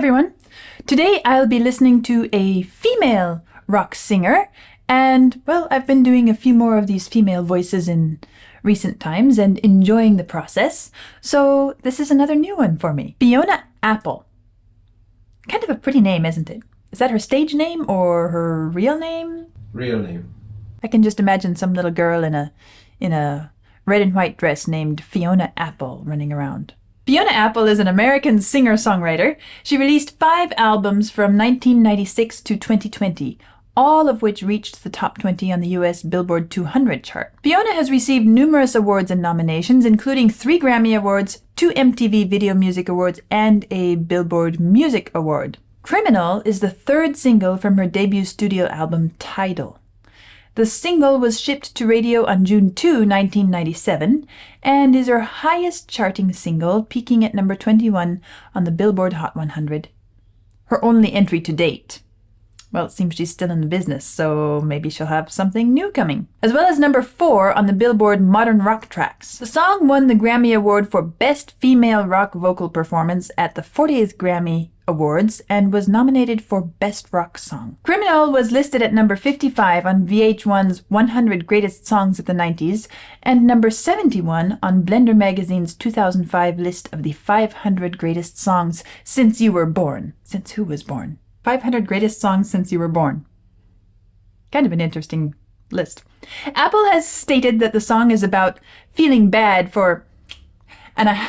everyone! Today I'll be listening to a female rock singer, and well, I've been doing a few more of these female voices in recent times and enjoying the process, so this is another new one for me. Fiona Apple. Kind of a pretty name, isn't it? Is that her stage name or her real name? Real name. I can just imagine some little girl in a red and white dress named Fiona Apple running around. Fiona Apple is an American singer-songwriter. She released 5 albums from 1996 to 2020, all of which reached the top 20 on the US Billboard 200 chart. Fiona has received numerous awards and nominations, including 3 Grammy Awards, 2 MTV Video Music Awards, and a Billboard Music Award. Criminal is the 3rd single from her debut studio album, Tidal. The single was shipped to radio on June 2, 1997, and is her highest charting single, peaking at number 21 on the Billboard Hot 100. Her only entry to date. Well, it seems she's still in the business, so maybe she'll have something new coming. As well as number 4 on the Billboard Modern Rock Tracks. The song won the Grammy Award for Best Female Rock Vocal Performance at the 40th Grammy Awards and was nominated for Best Rock Song. Criminal was listed at number 55 on VH1's 100 Greatest Songs of the 90s and number 71 on Blender Magazine's 2005 list of the 500 Greatest Songs Since You Were Born. Since who was born? 500 Greatest Songs Since You Were Born. Kind of an interesting list. Apple has stated that the song is about feeling bad for... And I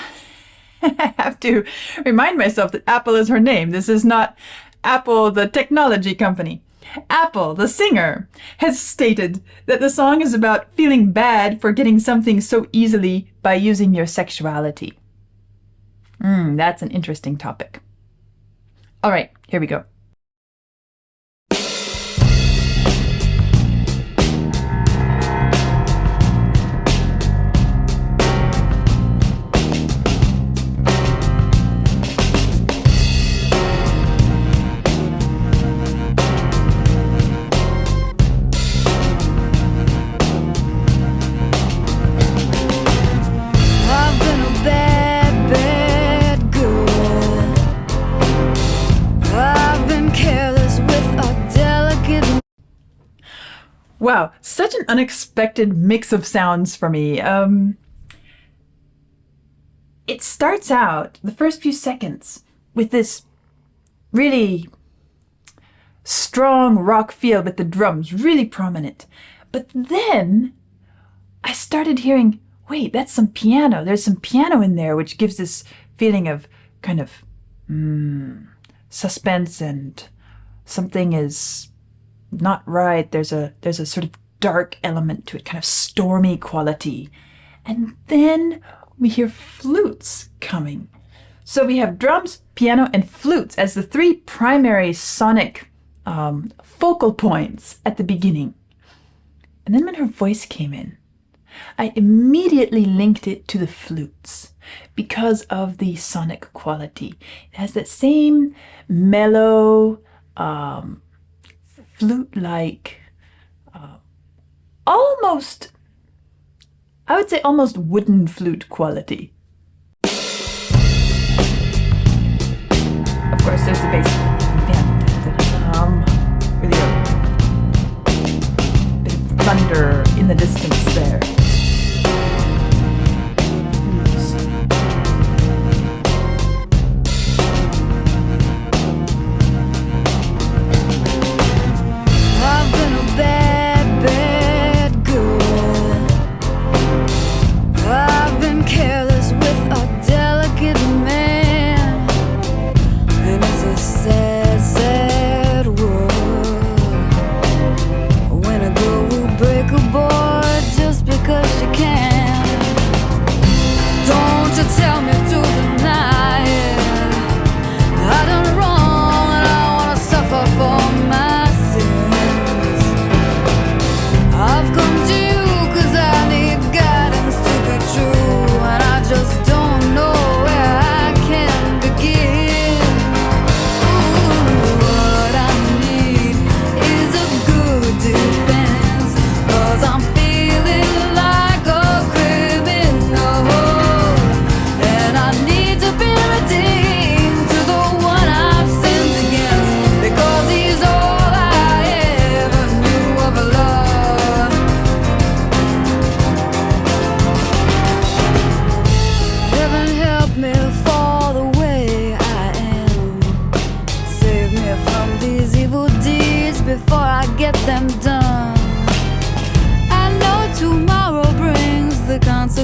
have to remind myself that Apple is her name. This is not Apple, the technology company. Apple, the singer, has stated that the song is about feeling bad for getting something so easily by using your sexuality. That's an interesting topic. All right, here we go. Wow, such an unexpected mix of sounds for me. It starts out, the first few seconds, with this really strong rock feel with the drums really prominent. But then I started hearing, wait, that's some piano. There's some piano in there, which gives this feeling of kind of suspense and something is not right. There's a sort of dark element to it, kind of stormy quality. And then we hear flutes coming. So we have drums, piano, and flutes as the 3 primary sonic focal points at the beginning. And then when her voice came in, I immediately linked it to the flutes because of the sonic quality. It has that same mellow, flute-like, almost, I would say almost wooden flute quality. Of course, there's the bass. Really a bit of thunder in the distance there. Break a board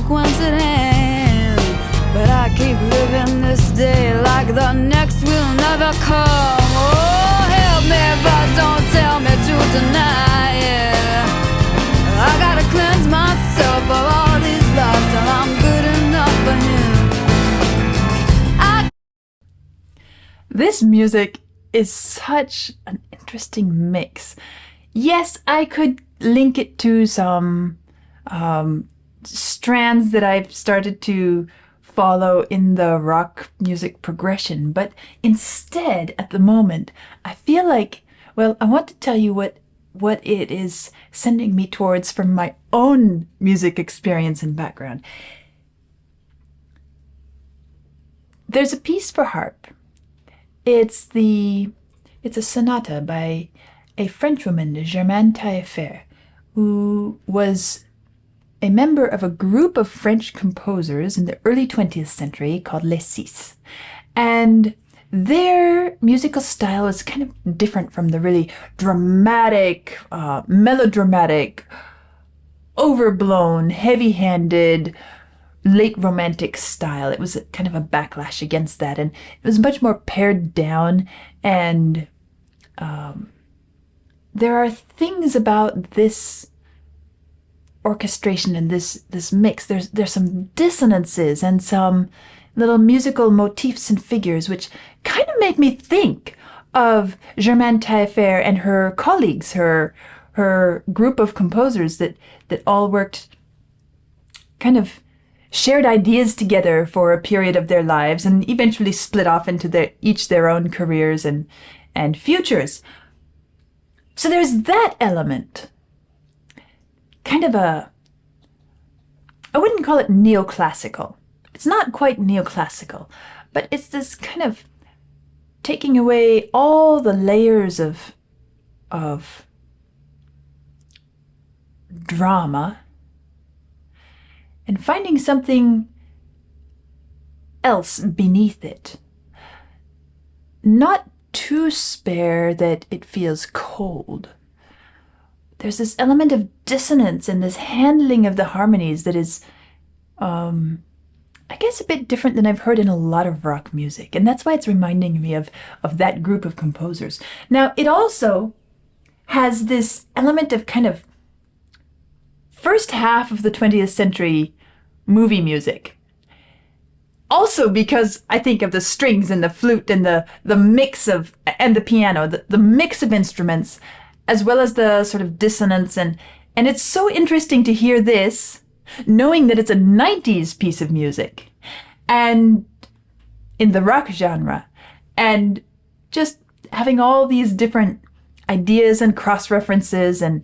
coincidence, but I keep living this day like the next will never come. Oh, help me, but don't tell me to deny it. I gotta cleanse myself of all these lies till I'm good enough for him. This music is such an interesting mix. Yes, I could link it to some strands that I've started to follow in the rock music progression, but instead, at the moment, I feel like, well, I want to tell you what it is sending me towards from my own music experience and background. There's a piece for harp. It's a sonata by a French woman, Germaine Taillefer, who was a member of a group of French composers in the early 20th century called Les Six. And their musical style was kind of different from the really dramatic, melodramatic, overblown, heavy-handed, late romantic style. It was kind of a backlash against that, and it was much more pared down, and there are things about this orchestration and this mix. There's some dissonances and some little musical motifs and figures which kind of make me think of Germaine Taillefer and her colleagues, her group of composers that all worked, kind of shared ideas together for a period of their lives and eventually split off into their own careers and futures. So there's that element. Kind of I wouldn't call it neoclassical. It's not quite neoclassical, but it's this kind of taking away all the layers of drama and finding something else beneath it. Not too spare that it feels cold. There's this element of dissonance and this handling of the harmonies that is, I guess, a bit different than I've heard in a lot of rock music. And that's why it's reminding me of that group of composers. Now, it also has this element of kind of first half of the 20th century movie music. Also because I think of the strings and the flute and the mix of, and the piano, the mix of instruments, as well as the sort of dissonance. And it's so interesting to hear this, knowing that it's a 90s piece of music and in the rock genre, and just having all these different ideas and cross-references and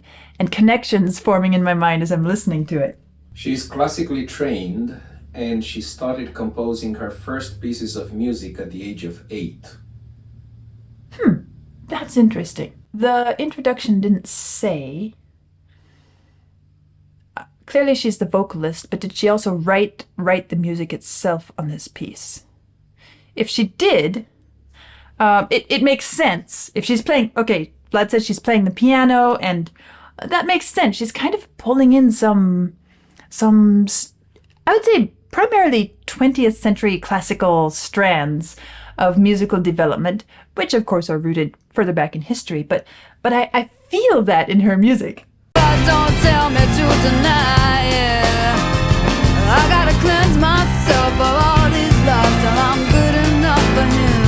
connections forming in my mind as I'm listening to it. She's classically trained, and she started composing her first pieces of music at the age of 8. That's interesting. The introduction didn't say. Clearly she's the vocalist, but did she also write the music itself on this piece? If she did, it makes sense. If she's playing, okay, Vlad says she's playing the piano, and that makes sense. She's kind of pulling in some, I would say, primarily 20th century classical strands of musical development, which of course are rooted further back in history, but I feel that in her music. Don't tell me to deny it. I gotta cleanse myself of all these lies till I'm good enough for him.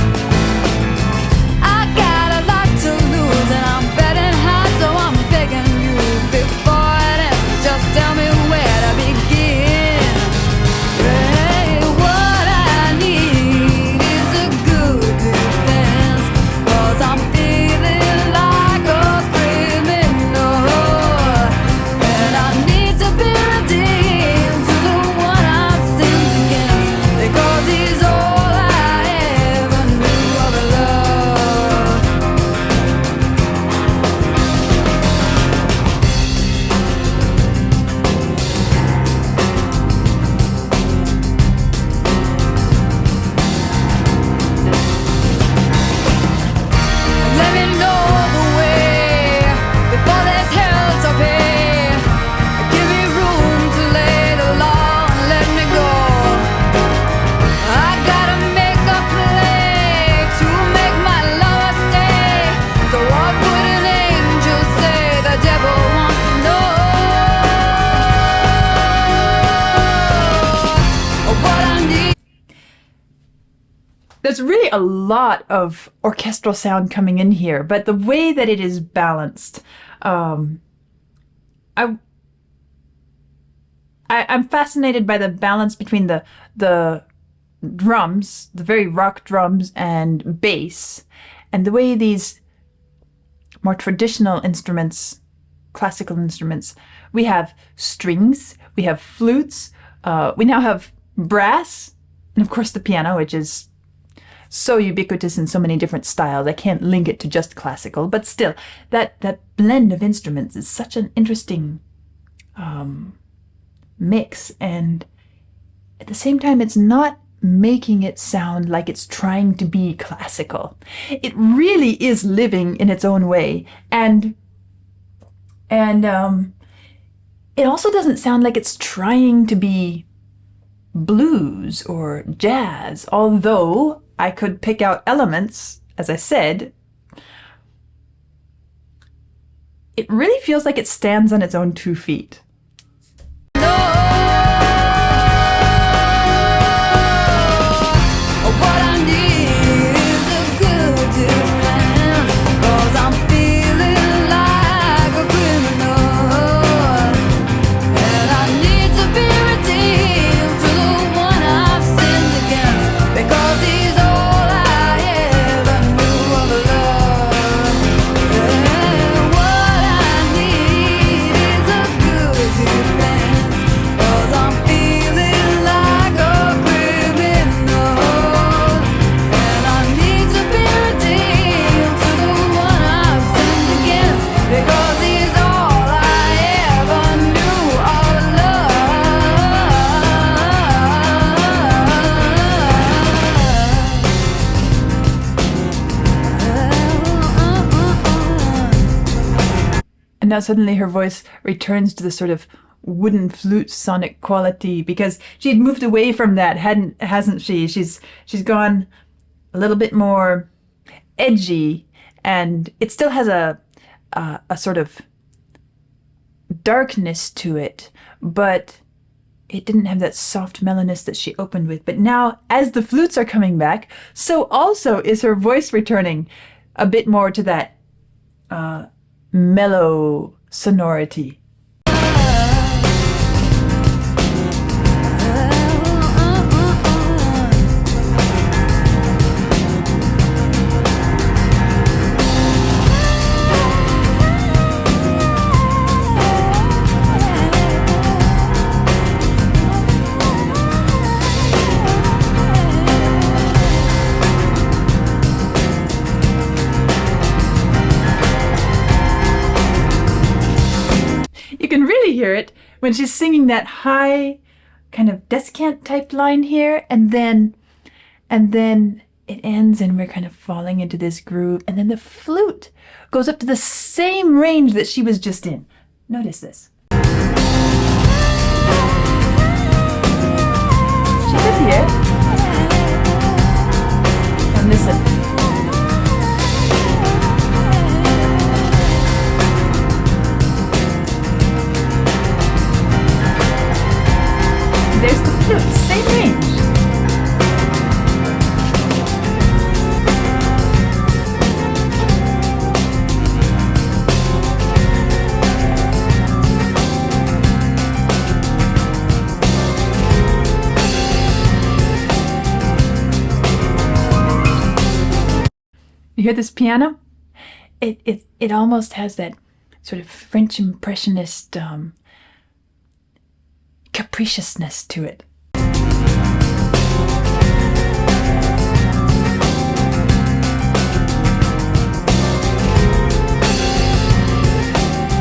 I got a lot to lose and I'm betting high, so I'm begging you before it ends, just tell me where to begin. Hey, what I need is a good defense, 'cause I'm feeling like a criminal, and I need to be redeemed to the one I there's really a lot of orchestral sound coming in here, but the way that it is balanced, I'm fascinated by the balance between the drums, the very rock drums and bass, and the way these more traditional instruments, classical instruments, we have strings, we have flutes, we now have brass, and of course the piano, which is so ubiquitous in so many different styles. I can't link it to just classical, but still, that blend of instruments is such an interesting mix, and at the same time, it's not making it sound like it's trying to be classical. It really is living in its own way, and it also doesn't sound like it's trying to be blues or jazz, although I could pick out elements, as I said. It really feels like it stands on its own 2 feet. And now suddenly her voice returns to the sort of wooden flute sonic quality, because she'd moved away from that, hasn't she? She's gone a little bit more edgy, and it still has a sort of darkness to it, but it didn't have that soft mellowness that she opened with. But now, as the flutes are coming back, so also is her voice returning a bit more to that mellow sonority. You can really hear it when she's singing that high kind of descant type line here, and then it ends and we're kind of falling into this groove, and then the flute goes up to the same range that she was just in. Notice this. She's up here. And listen. There's the flute, same range. You hear this piano? It almost has that sort of French impressionist capriciousness to it.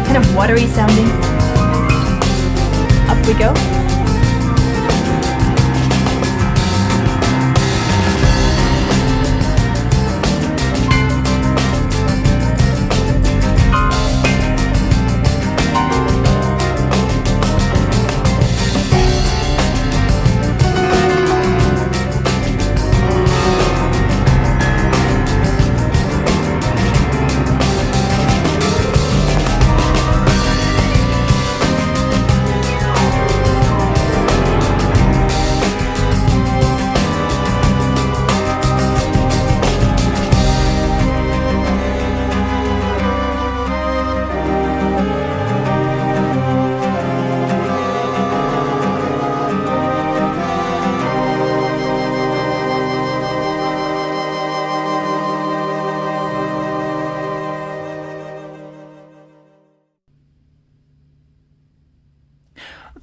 Kind of watery sounding. Up we go.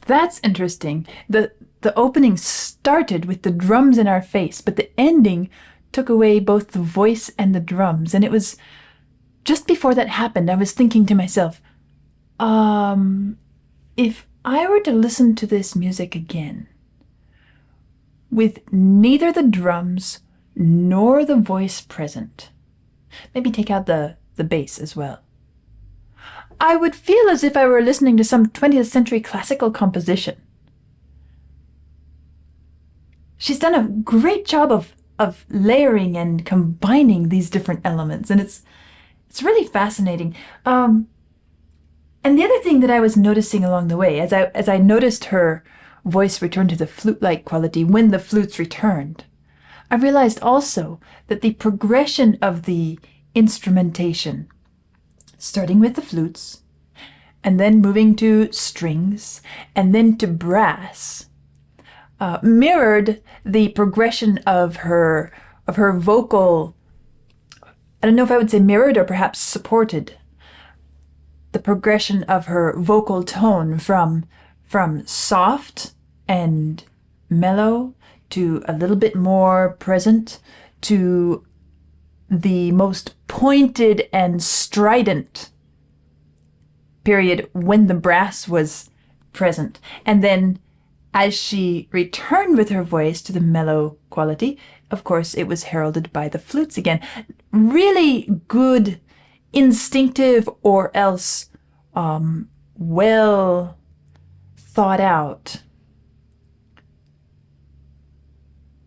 That's interesting. The opening started with the drums in our face, but the ending took away both the voice and the drums. And it was just before that happened, I was thinking to myself, if I were to listen to this music again, with neither the drums nor the voice present, maybe take out the bass as well, I would feel as if I were listening to some 20th century classical composition. She's done a great job of layering and combining these different elements, and it's really fascinating. And the other thing that I was noticing along the way, as I noticed her voice return to the flute-like quality when the flutes returned, I realized also that the progression of the instrumentation, starting with the flutes, and then moving to strings, and then to brass, mirrored the progression of her vocal. I don't know if I would say mirrored or perhaps supported the progression of her vocal tone from soft and mellow to a little bit more present to the most pointed and strident period when the brass was present. And then as she returned with her voice to the mellow quality, of course, it was heralded by the flutes again. Really good, instinctive, or else well thought out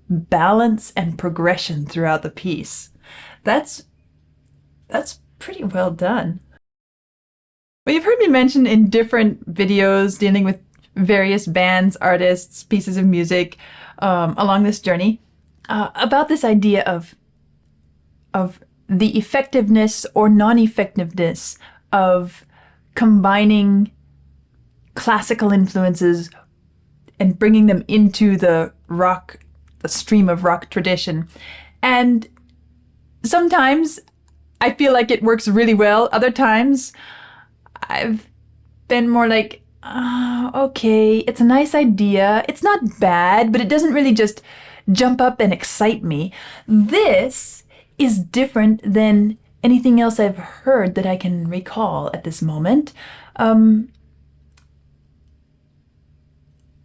balance and progression throughout the piece. That's pretty well done. Well, you've heard me mention in different videos dealing with various bands, artists, pieces of music along this journey about this idea of the effectiveness or non-effectiveness of combining classical influences and bringing them into the stream of rock tradition. And sometimes I feel like it works really well. Other times I've been more like, okay, it's a nice idea. It's not bad, but it doesn't really just jump up and excite me. This is different than anything else I've heard that I can recall at this moment.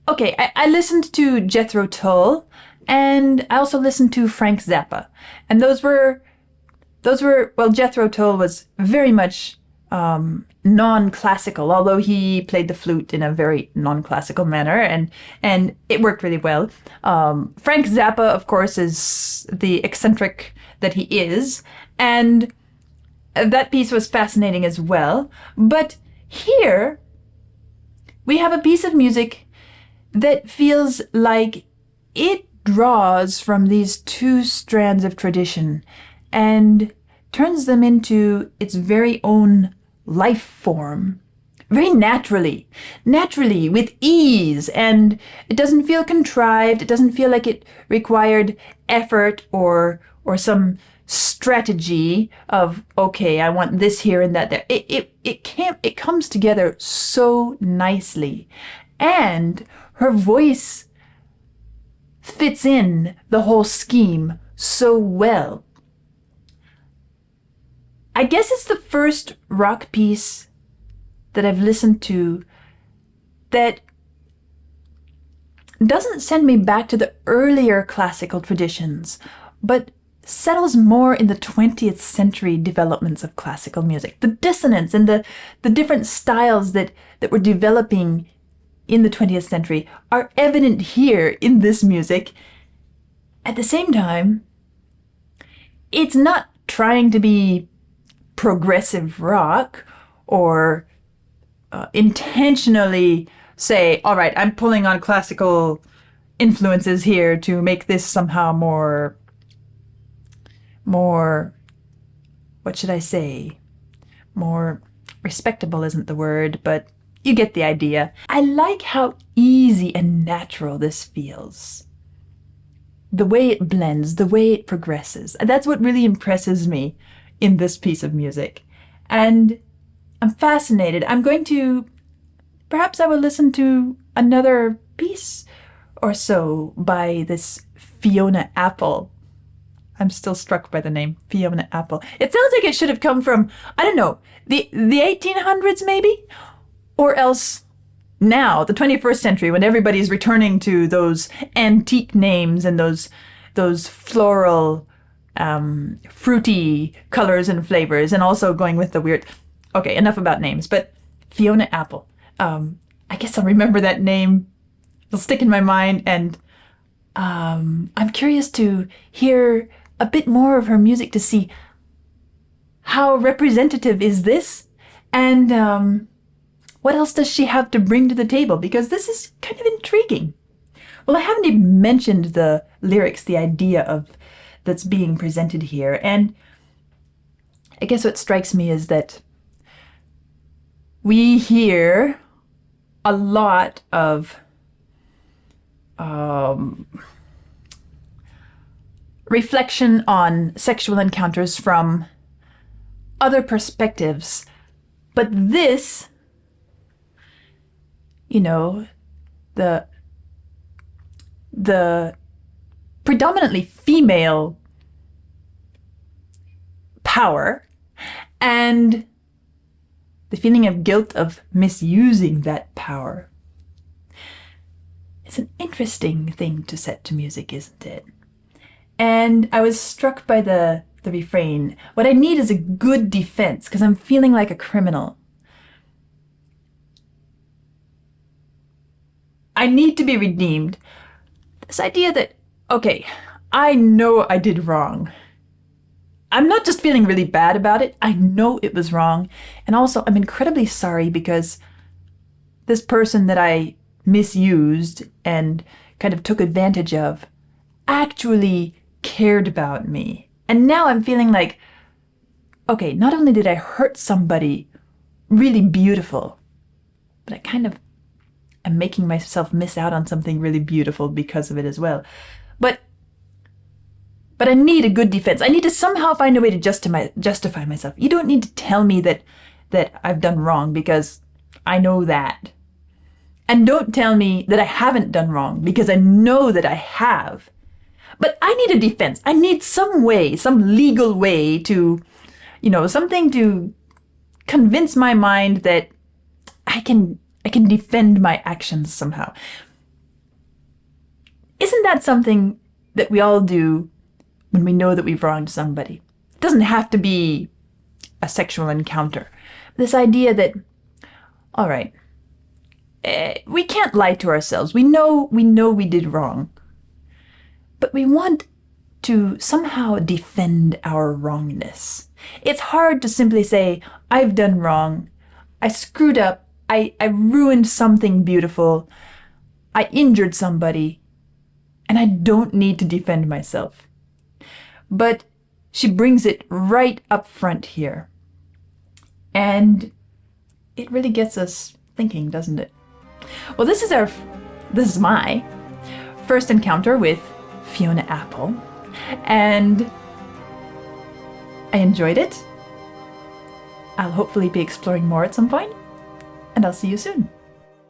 Okay, I listened to Jethro Tull, and I also listened to Frank Zappa. And those were, well, Jethro Tull was very much non-classical, although he played the flute in a very non-classical manner, and it worked really well. Frank Zappa, of course, is the eccentric that he is, and that piece was fascinating as well. But here we have a piece of music that feels like it draws from these two strands of tradition and turns them into its very own life form, very naturally, with ease, and it doesn't feel contrived. It doesn't feel like it required effort or some strategy of, okay, I want this here and that there. It comes together so nicely, and her voice fits in the whole scheme so well. I guess it's the first rock piece that I've listened to that doesn't send me back to the earlier classical traditions, but settles more in the 20th century developments of classical music. The dissonance and the different styles that were developing in the 20th century are evident here in this music. At the same time, it's not trying to be progressive rock or intentionally say, all right, I'm pulling on classical influences here to make this somehow more, what should I say? More respectable isn't the word, but you get the idea. I like how easy and natural this feels. The way it blends, the way it progresses. That's what really impresses me in this piece of music. And I'm fascinated. Perhaps I will listen to another piece or so by this Fiona Apple. I'm still struck by the name, Fiona Apple. It sounds like it should have come from, I don't know, the 1800s maybe? Or else now, the 21st century, when everybody's returning to those antique names and those floral, fruity colors and flavors, and also going with the weird... Okay, enough about names, but Fiona Apple. I guess I'll remember that name. It'll stick in my mind, and I'm curious to hear a bit more of her music to see how representative is this, and what else does she have to bring to the table, because this is kind of intriguing. Well, I haven't even mentioned the lyrics, the idea of that's being presented here, and I guess what strikes me is that we hear a lot of reflection on sexual encounters from other perspectives. But this, you know, the predominantly female power and the feeling of guilt of misusing that power. It's an interesting thing to set to music, isn't it? And I was struck by the refrain. What I need is a good defense, because I'm feeling like a criminal. I need to be redeemed. This idea that, okay, I know I did wrong. I'm not just feeling really bad about it. I know it was wrong. And also, I'm incredibly sorry because this person that I misused and kind of took advantage of actually cared about me. And now I'm feeling like, okay, not only did I hurt somebody really beautiful, but I kind of am making myself miss out on something really beautiful because of it as well. But I need a good defense. I need to somehow find a way to justify myself. You don't need to tell me that I've done wrong, because I know that. And don't tell me that I haven't done wrong, because I know that I have. But I need a defense. I need some way, some legal way to, something to convince my mind that I can defend my actions somehow. Isn't that something that we all do when we know that we've wronged somebody? It doesn't have to be a sexual encounter. This idea that, all right, we can't lie to ourselves. We know we did wrong. But we want to somehow defend our wrongness. It's hard to simply say, I've done wrong. I screwed up. I ruined something beautiful. I injured somebody. And I don't need to defend myself. But she brings it right up front here. And it really gets us thinking, doesn't it? Well, this is my first encounter with Fiona Apple, and I enjoyed it. I'll hopefully be exploring more at some point, and I'll see you soon.